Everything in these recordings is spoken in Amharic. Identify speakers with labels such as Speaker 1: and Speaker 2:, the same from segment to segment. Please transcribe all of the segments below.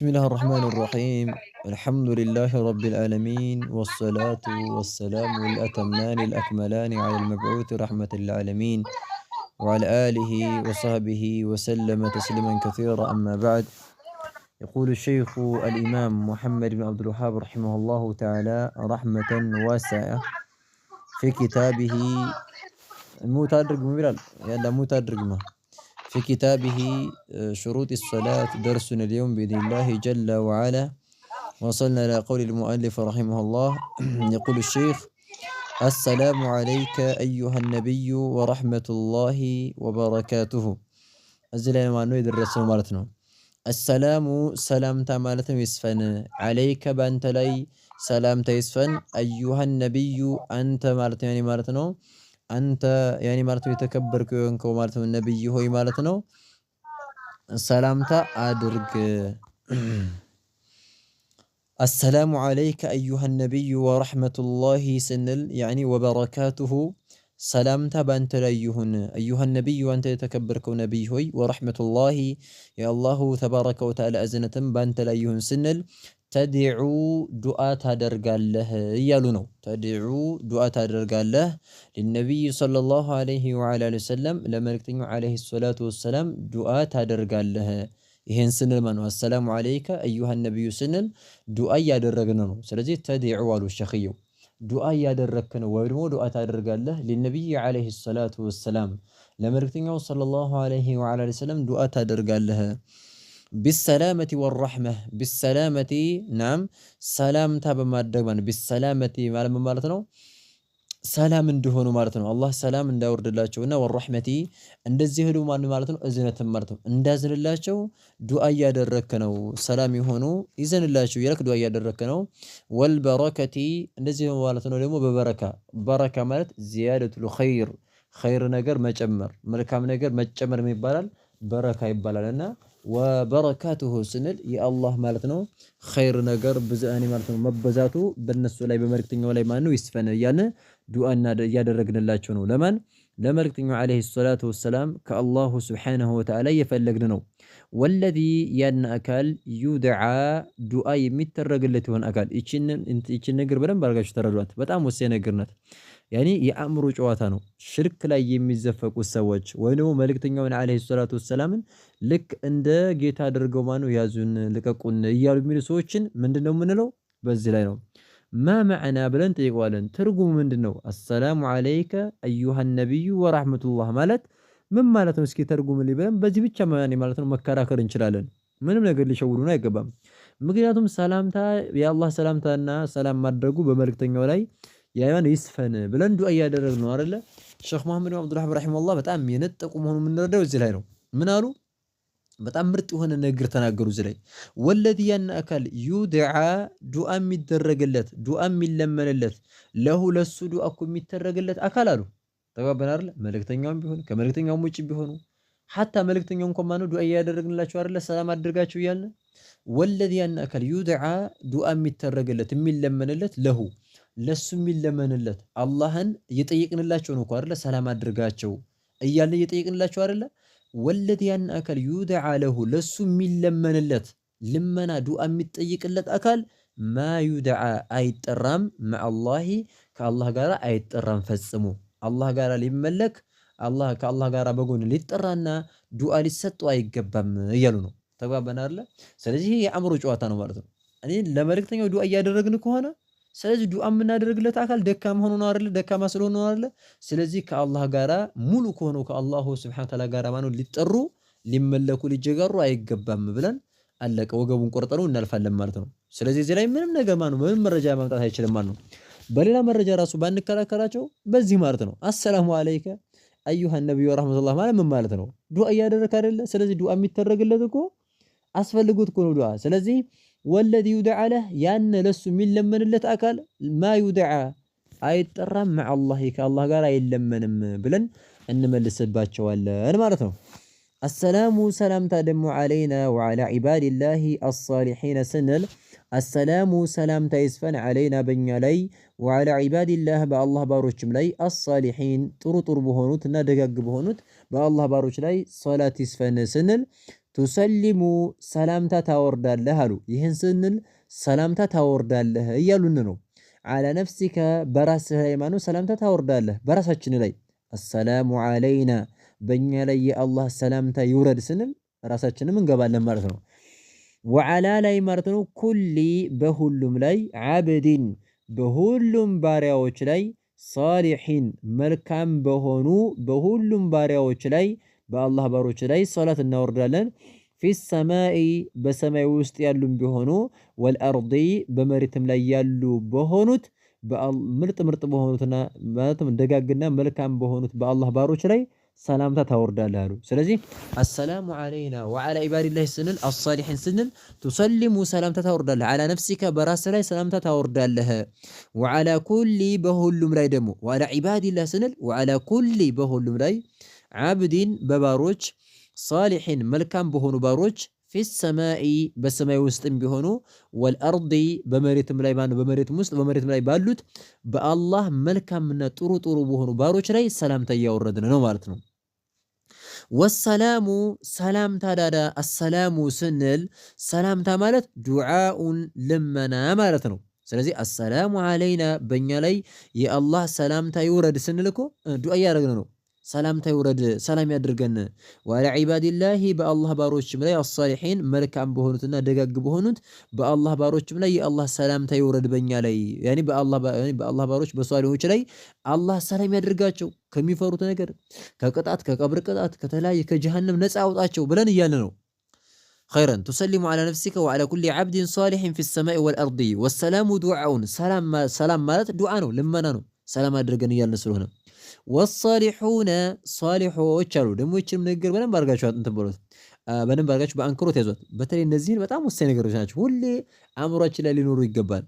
Speaker 1: بسم الله الرحمن الرحيم. الحمد لله رب العالمين والصلاة والسلام الأتمان الأكملان على المبعوث رحمة للعالمين وعلى آله وصحبه وسلم تسليما كثيرا. أما بعد، يقول الشيخ الإمام محمد بن عبد الوهاب رحمه الله تعالى رحمة واسعة في كتابه متدرج مبلل يلا متدرج ما في كتابه شروط الصلاة. درسنا اليوم بإذن الله جل وعلا وصلنا إلى قول المؤلف رحمه الله. يقول الشيخ: السلام عليك أيها النبي ورحمة الله وبركاته. أزل ما نريد الرسول مالتنا. السلام سلام تمالتنا يسفن عليك بأنت لي سلام تيسفن أيها النبي أنت مالتنا يعني مالتنا أنت يعني مالتنا يتكبر كونك مالتنا النبي هو مالتنا سلامتا أدرك. السلام عليك أيها النبي ورحمة الله سنل يعني وبركاته. سلامتا بانت أيها النبي وأنت يتكبرك نبي هوي ورحمة الله يا الله تبارك وتعالى أزنة بانت ليهن سنل. تدعو دعاء تدرقال له يالونو تدعو دعاء تدرقال له للنبي صلى الله عليه وعلى آله وسلم لما نكتنو عليه الصلاة والسلام دعاء تدرقال له ይሄን ስንል ማነው አሰላሙ አለይከ አዩሃ ነብዩ ስንል ዱዓ እያደረግን ነው። ስለዚህ ተድዑ አሉ ሸኽየው ዱዓ እያደረግክ ነው ወይ ደግሞ ዱዓ ታደርጋለህ ለነብዩ ዓለይሂ ሰላቱ ወሰላም ለመልእክተኛው ሰለላሁ ዐለይሂ ወዐላ ወሰለም ዱዓ ታደርጋለህ። ቢሰላመቲ ወረሕመህ ቢሰላመቲ ናም ሰላምታ በማድረግ ማለት ቢሰላመቲ ማለት ነው ሰላም እንዲሆኑ ማለት ነው። አላህ ሰላም እንዳወርድላቸውና ወረሕመቲ እንደዚህ ሄዱ ማለት ነው እዝነትም ማለት ነው እንዳዝንላቸው ዱዓ እያደረክ ነው። ሰላም የሆኑ ይዘንላቸው እያልክ ዱዓ እያደረክ ነው። ወልበረከቲ እንደዚህ ማለት ነው ደግሞ በበረካ በረካ ማለት ዚያደቱል ኸይር ነገር መጨመር መልካም ነገር መጨመር ይባላል በረካ ይባላልና ወበረካቱሁ ስንል የአላህ ማለት ነው ኸይር ነገር ብዛኒ ማለት ነው መበዛቱ በነሱ ላይ በመልእክተኛው ላይ ማነው ይስፈን እያልን ዱዓ እያደረግንላቸው ነው። ለማን ለመልእክተኛው ዓለይሂ ሰላቱ ወሰላም ከአላሁ ሱብሓነሁ ወተዓላ እየፈለግን ነው። ወለዚ ያን አካል ዩድዓ ዱዓ የሚደረግለት ይሆን አካል ይችን ነገር በደንብ አድርጋችሁ ተረዷት። በጣም ወሳኝ ነገር ናት። ያኒ የአእምሮ ጨዋታ ነው። ሽርክ ላይ የሚዘፈቁት ሰዎች ወይ ደግሞ መልእክተኛውን ዓለይሂ ሰላቱ ወሰላምን ልክ እንደ ጌታ አድርገው ማነው ያዙን ልቀቁን እያሉ የሚሉ ሰዎችን ምንድነው የምንለው? በዚህ ላይ ነው ማ መዕና ብለን ጠይቀዋለን። ትርጉሙ ምንድነው? አሰላሙ ዓለይከ አዩሃ ነቢዩ ወራህመቱላህ ማለት ምን ማለት ነው? እስኪ ተርጉምልኝ ብለን በዚህ ብቻ ማለት ነው መከራከር እንችላለን። ምንም ነገር ሊሸውዱን አይገባም። ምክንያቱም ሰላምታ የአላህ ሰላምታና ሰላም ማድረጉ በመልእክተኛው ላይ ያያን ይስፈን ብለን ዱዓ እያደረግን ነው አይደለ? ሼኽ መሐመድ ብን አብዱልዋሃብ ረሂመሁላህ በጣም የነጠቁ መሆኑን የምንረዳው እዚህ ላይ ነው። ምን አሉ? በጣም ምርጥ የሆነ ነገር ተናገሩ እዚህ ላይ ወለዚ ያን አካል ዩድዓ ዱዓ የሚደረግለት ዱዓ የሚለመንለት ለሁ ለሱ ዱዓ እኮ የሚደረግለት አካል አሉ። ተባበን አይደለ? መልእክተኛውም ቢሆን ከመልእክተኛውም ውጭ ቢሆኑ ሐታ መልእክተኛው እንኳን ማነው ዱዓ እያደረግንላቸው አይደለ? ሰላም አድርጋችሁ እያልን ወለዚ ያን አካል ዩድዓ ዱዓ የሚደረግለት የሚለመንለት ለሁ ለሱ የሚለመንለት አላህን እየጠየቅንላቸው ነው እኮ አይደለ? ሰላም አድርጋቸው እያልን እየጠየቅንላቸው አይደለ? ወለዚ ያን አካል ዩድዓ ለሁ ለሱ የሚለመንለት ልመና ዱዓ የሚጠይቅለት አካል ማ ዩድዓ አይጠራም መዐላሂ ከአላህ ጋር አይጠራም ፈጽሞ አላህ ጋር ሊመለክ ከአላህ ጋር በጎን ሊጠራና ዱዓ ሊሰጠው አይገባም እያሉ ነው። ተግባባን አይደለ? ስለዚህ የአእምሮ ጨዋታ ነው ማለት ነው። እኔ ለመልእክተኛው ዱዓ እያደረግን ከሆነ ስለዚህ ዱዓ የምናደርግለት አካል ደካማ ሆኖ ነው አይደለ? ደካማ ስለሆነ ነው አይደለ? ስለዚህ ከአላህ ጋራ ሙሉ ከሆነው ከአላሁ ሱብሓነሁ ወተዓላ ጋራ ማነው ሊጠሩ ሊመለኩ ሊጀጋሩ አይገባም ብለን አለቀ። ወገቡን ቆርጠነው እናልፋለን ማለት ነው። ስለዚህ እዚህ ላይ ምንም ነገር ማነው ምንም መረጃ ማምጣት አይችልም ማለት ነው። በሌላ መረጃ ራሱ ባንከራከራቸው በዚህ ማለት ነው አሰላሙ አለይከ አዩሃ ነብዩ ወራህመቱላህ ማለት ምን ማለት ነው? ዱዓ እያደረክ አይደለ? ስለዚህ ዱዓ የሚደረግለት እኮ አስፈልጎት እኮ ነው ዱዓ። ስለዚህ ወለዚ ዩድዓ ለህ ያን ለሱ የሚለመንለት አካል ማ ዩድዓ አይጠራም መዐላሂ ከአላህ ጋር አይለመንም ብለን እንመልስባቸዋለን ማለት ነው። አሰላሙ ሰላምታ ደግሞ ዓለይና ወዓላ ዒባዲላሂ አሳሊሒነ ስንል አሰላሙ ሰላምታ ይስፈን ዓለይና በእኛ ላይ ወዓላ ዒባዲላህ በአላህ ባሮችም ላይ አሳሊሒን ጥሩ ጥሩ በሆኑት እና ደጋግ በሆኑት በአላህ ባሮች ላይ ሰላት ይስፈን ስንል ቱሰሊሙ ሰላምታ ታወርዳለህ አሉ። ይህን ስንል ሰላምታ ታወርዳለህ እያሉን ነው። ዓላ ነፍሲከ በራስህ ላይ ማነው ሰላምታ ታወርዳለህ በራሳችን ላይ አሰላሙ ዓለይና በእኛ ላይ የአላህ ሰላምታ ይውረድ ስንል ራሳችንም እንገባለን ማለት ነው። ወዓላ ላይ ማለት ነው ኩሊ በሁሉም ላይ ዓብድን በሁሉም ባሪያዎች ላይ ሳሊሒን መልካም በሆኑ በሁሉም ባሪያዎች ላይ በአላህ ባሮች ላይ ሰላት እናወርዳለን። ፊሰማኢ በሰማይ ውስጥ ያሉም ቢሆኑ ወልአርዲ በመሬትም ላይ ያሉ በሆኑት ምርጥ ምርጥ በሆኑትና ማለትም ደጋግና መልካም በሆኑት በአላህ ባሮች ላይ ሰላምታ ታወርዳለህ አሉ። ስለዚህ አሰላሙ ዓለይና ወዓላ ዒባዲላህ ስንል አሳሊሒን ስንል ቱሰሊሙ ሰላምታ ታወርዳለህ፣ ዓላ ነፍሲከ በራስህ ላይ ሰላምታ ታወርዳለህ፣ ወዓላ ኩሊ በሁሉም ላይ ደግሞ ወዓላ ዒባዲላህ ስንል ወዓላ ኩሊ በሁሉም ላይ ዓብዲን በባሮች ሳሊሒን መልካም በሆኑ ባሮች ፊሰማኢ በሰማይ ውስጥም ቢሆኑ ወልአርዲ በመሬትም ላይ በመሬትም ላይ ባሉት በአላህ መልካምና ጥሩ ጥሩ በሆኑ ባሮች ላይ ሰላምታ እያወረድን ነው ማለት ነው። ወሰላሙ ሰላምታ ዳዳ አሰላሙ ስንል ሰላምታ ማለት ዱዓኡን ልመና ማለት ነው። ስለዚህ አሰላሙ ዓለይና በእኛ ላይ የአላህ ሰላምታ ይውረድ ስንል እኮ ዱዓ እያደረግን ነው። ሰላምታ ይውረድ ሰላም ያድርገን። ወዓላ ዒባዲላሂ በአላህ ባሮችም ላይ አሳሊሒን መልካም በሆኑትና ደጋግ በሆኑት በአላህ ባሮችም ላይ የአላህ ሰላምታ ይውረድ በእኛ ላይ ያኒ በአላህ ባሮች በሷሊሆች ላይ አላህ ሰላም ያድርጋቸው ከሚፈሩት ነገር ከቅጣት ከቀብር ቅጣት ከተለያየ ከጀሃነም ነፃ አውጣቸው ብለን እያለ ነው። ኸይረን ቱሰሊሙ ዓላ ነፍሲከ ወዓላ ኩሊ ዓብድን ሷሊሒን ፊሰማኢ ወልአርዲ ወሰላሙ ዱዓኡን ሰላም ማለት ዱዓ ነው፣ ልመና ነው። ሰላም አድርገን እያልን ስለሆነ ወሳሊሑነ ሷሊሖች አሉ። ደግሞ ይችንም ንግግር በደንብ አድርጋችሁ እንትን በሉት፣ በደንብ አድርጋችሁ በአንክሮት ያዟት። በተለይ እነዚህን በጣም ወሳኝ ነገሮች ናቸው፣ ሁሌ አእምሯችን ላይ ሊኖሩ ይገባል።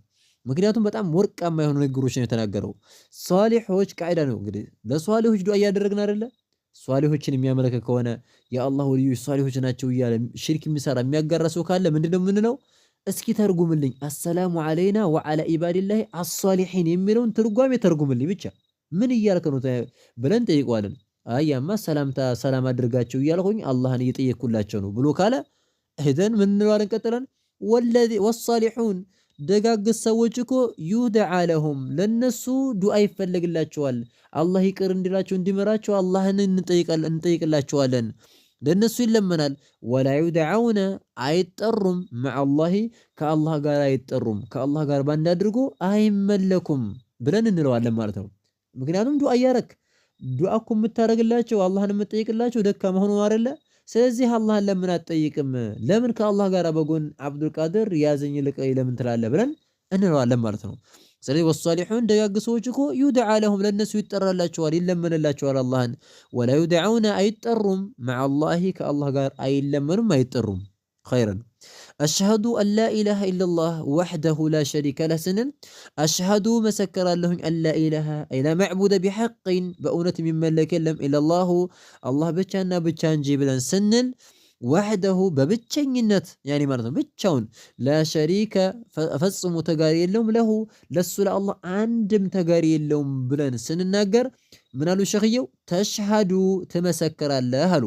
Speaker 1: ምክንያቱም በጣም ወርቃማ የሆኑ ንግግሮች ነው የተናገረው። ሷሊሖች ቃዒዳ ነው እንግዲህ ለሷሊሖች ዱዓ እያደረግን አይደለ? ሷሊሖችን የሚያመለክ ከሆነ የአላህ ወልዮች ሷሊሖች ናቸው እያለ ሽርክ የሚሰራ የሚያጋራ ሰው ካለ ምንድነው የምንለው? እስኪ ተርጉምልኝ አሰላሙ ዓለይና ወዓላ ኢባዲላሂ አሷሊሒን የሚለውን ትርጓሜ ተርጉምልኝ ብቻ ምን እያልክ ነው ብለን ጠይቀዋለን። አያማ ሰላምታ ሰላም አድርጋቸው እያልኩኝ አላህን እየጠየቅኩላቸው ነው ብሎ ካለ እህደን ምን እንለዋለን? ቀጥለን ወሳሊሑን ደጋግ ሰዎች እኮ ዩድዓ ለሁም ለነሱ ዱዓ ይፈለግላቸዋል። አላህ ይቅር እንዲላቸው እንዲመራቸው አላህን እንጠይቅላቸዋለን። ለነሱ ይለመናል። ወላ ዩድዓውነ አይጠሩም፣ መዐላሂ ከአላህ ጋር አይጠሩም፣ ከአላህ ጋር ባንድ አድርጎ አይመለኩም ብለን እንለዋለን ማለት ነው። ምክንያቱም ዱዓ እያረክ ዱዓ እኮ የምታደርግላቸው አላህን የምትጠይቅላቸው ደካማ ሆኖ አይደለ? ስለዚህ አላህን ለምን አትጠይቅም? ለምን ከአላህ ጋር በጎን አብዱል ቃድር ያዘኝ ልቀይ ለምን ትላለህ ብለን እንለዋለን ማለት ነው። ስለዚህ ወሷሊሑን ደጋግ ሰዎች እኮ ዩድዓ ለሁም ለነሱ ይጠራላቸዋል፣ ይለመንላቸዋል አላህን። ወላ ዩድዓውነ አይጠሩም፣ መዐላሂ ከአላህ ጋር አይለመኑም፣ አይጠሩም። ኸይረን አሽሀዱ አን ላ ኢላሃ ኢለላህ ወሕደሁ ላ ሸሪከ ለህ ስንል አሽሀዱ መሰከራለሁኝ አን ላ ኢላሃ ላ መዕቡደ ቢሐቅን በእውነት የሚመለክ የለም ኢለላሁ አላህ ብቻና ብቻ እንጂ ብለን ስንል ወሕደሁ በብቸኝነት ያኒ ማለት ነው ብቻውን ላ ሸሪከ ፈጽሞ ተጋሪ የለውም ለሁ ለሱ ለአላህ አንድም ተጋሪ የለውም ብለን ስንናገር ምን አሉ ሸኽየው? ተሽሀዱ ትመሰክራለህ አሉ።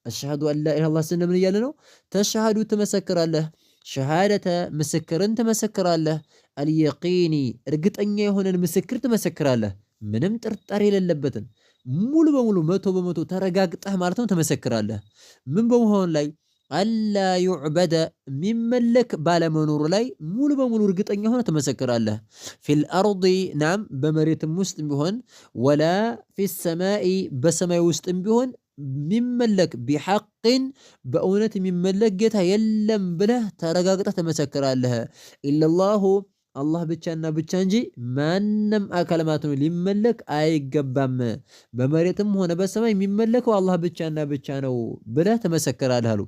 Speaker 1: አሽሀዱ አን ላ ኢላሃ ኢለላህ ስንል ምን እያለ ነው? ተሽሀዱ ትመሰክራለህ፣ ሸሃደተ ምስክርን ትመሰክራለህ፣ አልየቂኒ እርግጠኛ የሆነን ምስክር ትመሰክራለህ፣ ምንም ጥርጣሬ የሌለበትን ሙሉ በሙሉ 100% ተረጋግጠህ ማለት ነው ትመሰክራለህ። ምን በመሆን ላይ? አላ ዩዕበደ የሚመለክ ባለመኖሩ ላይ ሙሉ በሙሉ እርግጠኛ ሆነ ትመሰክራለህ። ፊል አርዲ ናም በመሬትም ውስጥ ቢሆን ወላ ፊሰማኢ በሰማይ ውስጥም ቢሆን የሚመለክ ቢሐቅን በእውነት የሚመለክ ጌታ የለም ብለህ ተረጋግጠህ ትመሰክራለህ። ኢለላሁ አላህ ብቻና ብቻ እንጂ ማንም አካልማት ነው ሊመለክ አይገባም። በመሬትም ሆነ በሰማይ የሚመለከው አላህ ብቻና ብቻ ነው ብለህ ትመሰክራለህ አሉ።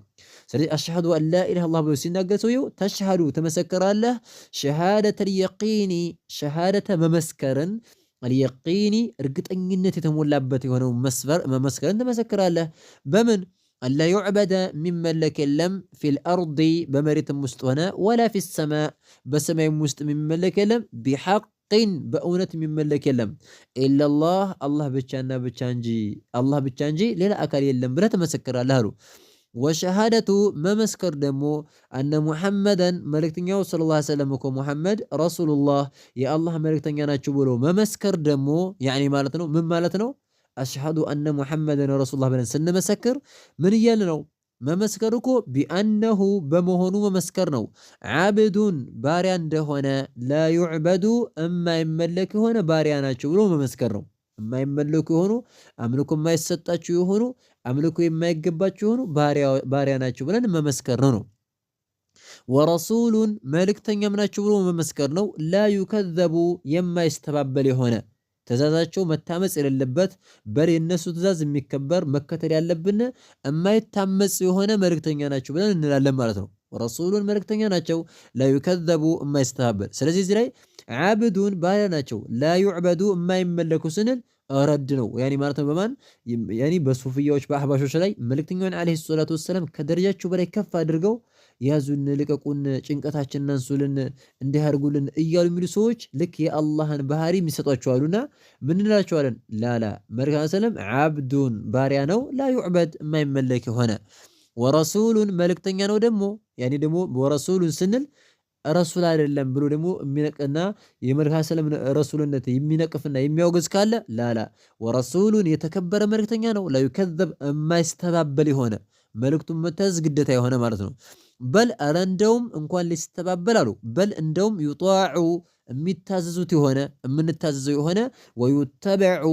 Speaker 1: ስለዚህ አሽሀዱ አን ላ ኢላሃ ኢለላህ ብሎ ሲናገር ሰውየው ተሽሀዱ ትመሰክራለህ፣ ሸሃደተል የቂኒ ሸሃደተ መመስከርን አልየቂኒ እርግጠኝነት የተሞላበት የሆነው መመስከርን ትመሰክራለህ። በምን? አላ ዩዕበደ የሚመለክ የለም ፊል አርዲ በመሬትም ውስጥ ሆነ ወላ ፊሰማ በሰማይም ውስጥ የሚመለክ የለም ቢሐቅን በእውነት የሚመለክ የለም ኢለላህ አላህ ብቻና ብቻ እንጂ ሌላ አካል የለም ብለህ ትመሰክራለህ አሉ። ወሸሃደቱ መመስከር ደግሞ አነ ሙሐመደን መልእክተኛው ሰለላሁ ዐለይሂ ወሰለም እኮ ሙሐመድ ረሱሉላህ የአላህ መልእክተኛ ናቸው ብሎ መመስከር ደግሞ ያኒ ማለት ነው። ምን ማለት ነው? አሽሀዱ አነ ሙሐመደን ረሱሉላህ ብለን ስንመሰክር ምን እያለ ነው? መመስከር እኮ ቢአነሁ በመሆኑ መመስከር ነው። ዓብዱን ባሪያ እንደሆነ ላ ዩዕበዱ የማይመለክ የሆነ ባሪያ ናቸው ብሎ መመስከር ነው። የማይመለኩ የሆኑ አምልኮ የማይሰጣቸው የሆኑ አምልኮ የማይገባቸው የሆኑ ባሪያ ናቸው ብለን መመስከር ነው። ወረሱሉን መልእክተኛም ናቸው ብሎ መመስከር ነው። ላ ዩከዘቡ የማይስተባበል የሆነ ትእዛዛቸው መታመጽ የሌለበት በል የነሱ ትእዛዝ የሚከበር መከተል ያለብን የማይታመጽ የሆነ መልእክተኛ ናቸው ብለን እንላለን ማለት ነው። ወረሱሉን መልእክተኛ ናቸው ላ ዩከዘቡ የማይስተባበል። ስለዚህ እዚህ ላይ ዓብዱን ባሪያ ናቸው ላ ዩዕበዱ የማይመለኩ ስንል ረድ ነው ያኒ ማለት ነው። በማን ያኒ በሱፍያዎች በአህባሾች ላይ መልእክተኛውን አለይሂ ሰላቱ ወሰለም ከደረጃቸው በላይ ከፍ አድርገው ያዙን፣ ልቀቁን፣ ጭንቀታችንን አንሱልን፣ እንዲህ አድርጉልን እያሉ የሚሉ ሰዎች ልክ የአላህን ባህሪ የሚሰጧቸው አሉና ምን እንላቸዋለን? ላላ መልእክተኛው ሰለም ዓብዱን ባሪያ ነው ላ ዩዕበድ የማይመለክ የሆነ ወረሱሉን መልእክተኛ ነው ደግሞ ያኒ ደግሞ ወረሱሉን ስንል ረሱል አይደለም ብሎ ደግሞ የሚነቅና የመልእክተኛው ሰለም ረሱልነት የሚነቅፍና የሚያወግዝ ካለ ላላ ወረሱሉን የተከበረ መልእክተኛ ነው ላ ዩከዘብ የማይስተባበል የሆነ መልእክቱን መታዘዝ ግዴታ የሆነ ማለት ነው። በል አረ እንደውም እንኳን ሊስተባበል አሉ በል እንደውም ዩጣዑ የሚታዘዙት የሆነ የምንታዘዘው የሆነ ወዩተበዑ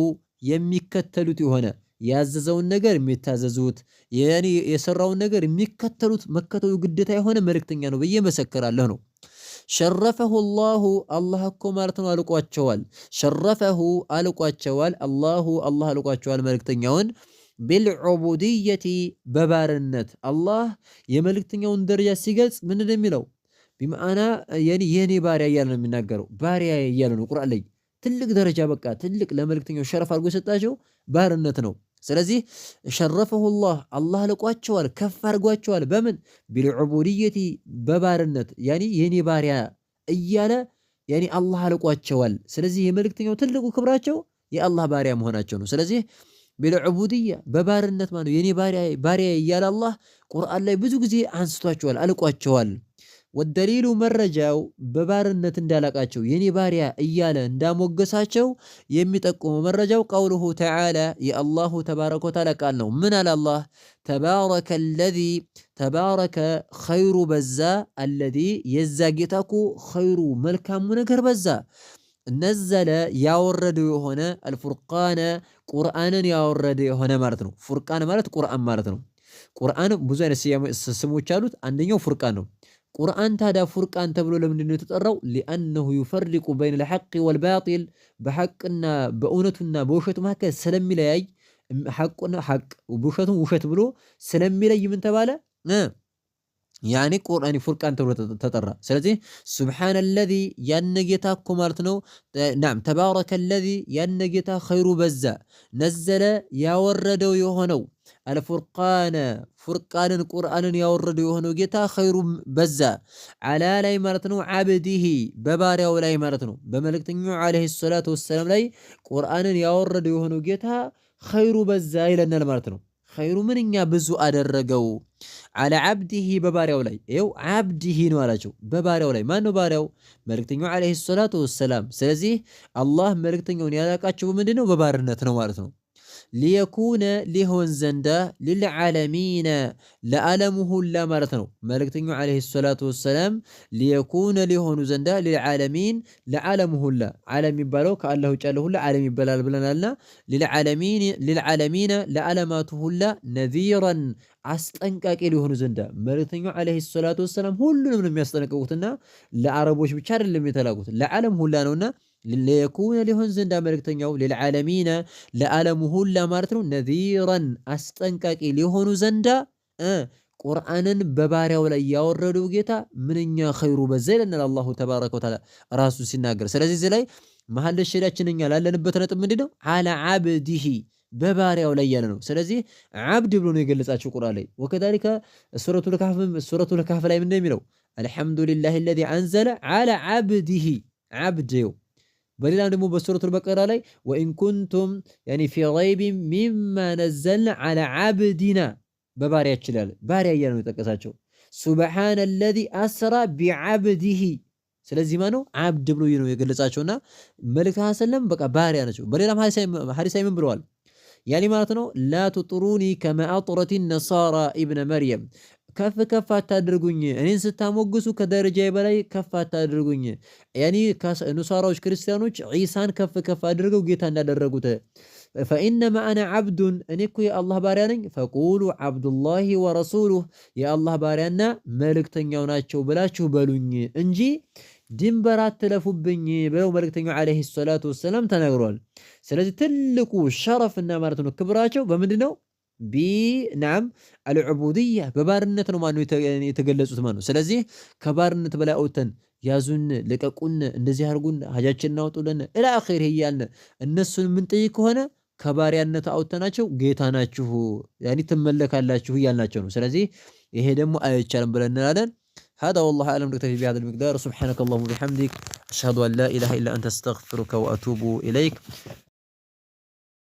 Speaker 1: የሚከተሉት የሆነ ያዘዘውን ነገር የሚታዘዙት ያኒ የሰራውን ነገር የሚከተሉት መከተሉ ግዴታ የሆነ መልእክተኛ ነው ብዬ መሰክራለሁ ነው። ሸረፈሁ አላሁ አላህ እኮ ማለት ነው አልቋቸዋል። ሸረፈሁ አልቋቸዋል አላሁ አላህ አልቋቸዋል መልእክተኛውን ቢልዑቡድየቲ በባርነት አላህ የመልእክተኛውን ደረጃ ሲገልጽ ምንድን ነው የሚለው? ቢማዕና የኔ ባሪያ እያለ ነው የሚናገረው። ባሪያ እያለ ነው ቁርአን ላይ ትልቅ ደረጃ በቃ ትልቅ ለመልእክተኛው ሸረፍ አድርጎ የሰጣቸው ባርነት ነው። ስለዚህ ሸረፈሁ አላህ አልቋቸዋል ከፍ አድርጓቸዋል። በምን ቢልዑቡድየቲ በባርነት ያኒ የኔ ባሪያ እያለ ያኒ አላህ አልቋቸዋል። ስለዚህ የመልእክተኛው ትልቁ ክብራቸው የአላህ ባሪያ መሆናቸው ነው። ስለዚህ ቢልዑቡድያ በባርነት ማለት ነው የኔ ባሪያ እያለ አላህ ቁርአን ላይ ብዙ ጊዜ አንስቷቸዋል አልቋቸዋል። ወደሊሉ መረጃው በባርነት እንዳላቃቸው የኔ ባሪያ እያለ እንዳሞገሳቸው የሚጠቁመው መረጃው ቀውሉሁ ተዓላ የአላሁ ተባረከ ወተዓላ ቃል ነው። ምን አለ አላህ? ተባረከ አለዚ ተባረከ ኸይሩ በዛ አለዚ የዛ ጌታኩ ኸይሩ መልካሙ ነገር በዛ ነዘለ ያወረደው የሆነ አልፉርቃነ ቁርአንን ያወረደ የሆነ ማለት ነው። ፉርቃን ማለት ቁርአን ማለት ነው። ቁርአን ብዙ አይነት ስሞች አሉት። አንደኛው ፉርቃን ነው። ቁርአን ታዲያ ፉርቃን ተብሎ ለምንድን ነው የተጠራው? ሊአነሁ ዩፈሪቁ በይነ ልሐቅ ወልባጢል በሐቅና በእውነቱና በውሸቱ መካከል ስለሚለያይ ሐቁና ሐቅ ውሸቱን ውሸት ብሎ ስለሚለይ ምን ተባለ? ያኒ ቁርአን ፉርቃን ተብሎ ተጠራ። ስለዚህ ሱብሓነ አለዚ ያን ጌታ እኮ ማለት ነው። ናም ተባረከ አለዚ ያን ጌታ ኸይሩ በዛ ነዘለ ያወረደው የሆነው አልፉርቃነ ፉርቃንን ቁርአንን ያወረደው የሆነው ጌታ ኸይሩ በዛ ዓላ ላይ ማለት ነው። ዓብዲሂ በባሪያው ላይ ማለት ነው። በመልእክተኛው ዓለይሂ ሰላቱ ወሰላም ላይ ቁርአንን ያወረደው የሆነው ጌታ ኸይሩ በዛ ይለናል ማለት ነው። ኸይሩ ምንኛ ብዙ አደረገው። ዓላ ዓብዲሂ በባሪያው ላይ ይኸው ዓብዲሂ ነው አላቸው። በባሪያው ላይ ማን ነው ባሪያው? መልእክተኛው ዓለይሂ ሰላቱ ወሰላም። ስለዚህ አላህ መልእክተኛውን ያላቃቸው ምንድን ነው? በባርነት ነው ማለት ነው። ሊየኩነ ሊሆን ዘንዳ ሊልዓለሚነ ለዓለሙ ሁላ ማለት ነው። መልእክተኛው ዓለይሂ ሰላቱ ወሰላም ሊየኩነ ሊሆኑ ዘንዳ ሊልዓለሚን ለዓለሙ ሁላ ዓለም የሚባለው ከአላህ ውጭ ያለው ሁላ ዓለም ይባላል ብለናልና ሊልዓለሚነ ለዓለማቱ ሁላ ነዚራን አስጠንቃቂ ሊሆኑ ዘንዳ መልእክተኛው ዓለይሂ ሰላቱ ወሰላም ሁሉንም ነው የሚያስጠነቅቁትና ለአረቦች ብቻ አይደለም የተላኩት ለዓለም ሁላ ነውና ሊየኩነ ሊሆን ዘንዳ መልእክተኛው ሊልዓለሚነ ለዓለሙ ሁላ ማለት ነው። ነዚራን አስጠንቃቂ ሊሆኑ ዘንዳ ቁርአንን በባሪያው ላይ ያወረደው ጌታ ምንኛ ኸይሩ በዛ ይለናል አላሁ ተባረከ ወተዓላ ራሱ ሲናገር። ስለዚህ እዚህ ላይ መሐል ሸሪዓችን እኛ ላለንበት ነጥብ ምንድነው? ዓላ ዓብዲሂ በባሪያው ላይ ያለ ነው። ስለዚህ ዓብድ ብሎ ነው የገለጻቸው ቁርአን ላይ። ወከዛሊከ ሱረቱል ካህፍ ላይ ምንድነው የሚለው? አልሐምዱሊላሂ አለዚ አንዘለ ዓላ ዓብዲሂ ዓብድ። በሌላም ደግሞ በሱረቱል በቀራ ላይ ወኢን ኩንቱም ያኒ ፊ ረይቢን ሚማ ነዘልና ዓላ ዓብዲና በባሪያ ይችላል ባሪያ እያለ ነው የጠቀሳቸው። ሱብሓነ አለዚ አስራ ቢዓብዲሂ ስለዚህ ማነው ዓብድ ብሎ ነው የገለጻቸውና መልእክተኛው ሰለም በቃ ባሪያ ናቸው። በሌላም ሐዲስ ምን ብለዋል? ያኔ ማለት ነው ላ ቱጥሩኒ ከማ አጥረት ነሳራ ኢብነ መርየም ከፍ ከፍ አታድርጉኝ፣ እኔን ስታሞግሱ ከደረጃዬ በላይ ከፍ አታድርጉኝ። ያኔ ነሳራዎች ክርስቲያኖች ዒሳን ከፍ ከፍ አድርገው ጌታ እንዳደረጉት ፈኢነማ አነ ዓብዱን እኔ እኮ የአላህ ባሪያ ነኝ። ፈቁሉ ዓብዱላሂ ወረሱሉህ የአላህ ባሪያና መልእክተኛው ናቸው ብላችሁ በሉኝ እንጂ ድንበር አትለፉብኝ ብለው መልእክተኛው ዓለይሂ ሰላቱ ወሰላም ተናግረዋል። ስለዚህ ትልቁ ሸረፍና ማለት ነው ክብራቸው በምንድን ነው? ቢናም አልዑቡድያ በባርነት ነው ማነው የተገለጹት ማለት ነው። ስለዚህ ከባርነት በላይ አውጥተን ያዙን፣ ልቀቁን፣ እንደዚህ አድርጉን፣ ሀጃችን እናውጡልን ኢላ አኺሪህ እያልን እነሱን የምንጠይቅ ከሆነ ከባሪያነት አውጥተናቸው ጌታ ናችሁ ያኒ ትመለካላችሁ እያልናቸው ነው። ስለዚህ ይሄ ደግሞ አይቻልም ብለን እንላለን። هذا والله أعلم نكتفي بهذا المقدار. سبحانك اللهم وبحمدك أشهد أن لا إله إلا أنت أستغفرك وأتوب إليك.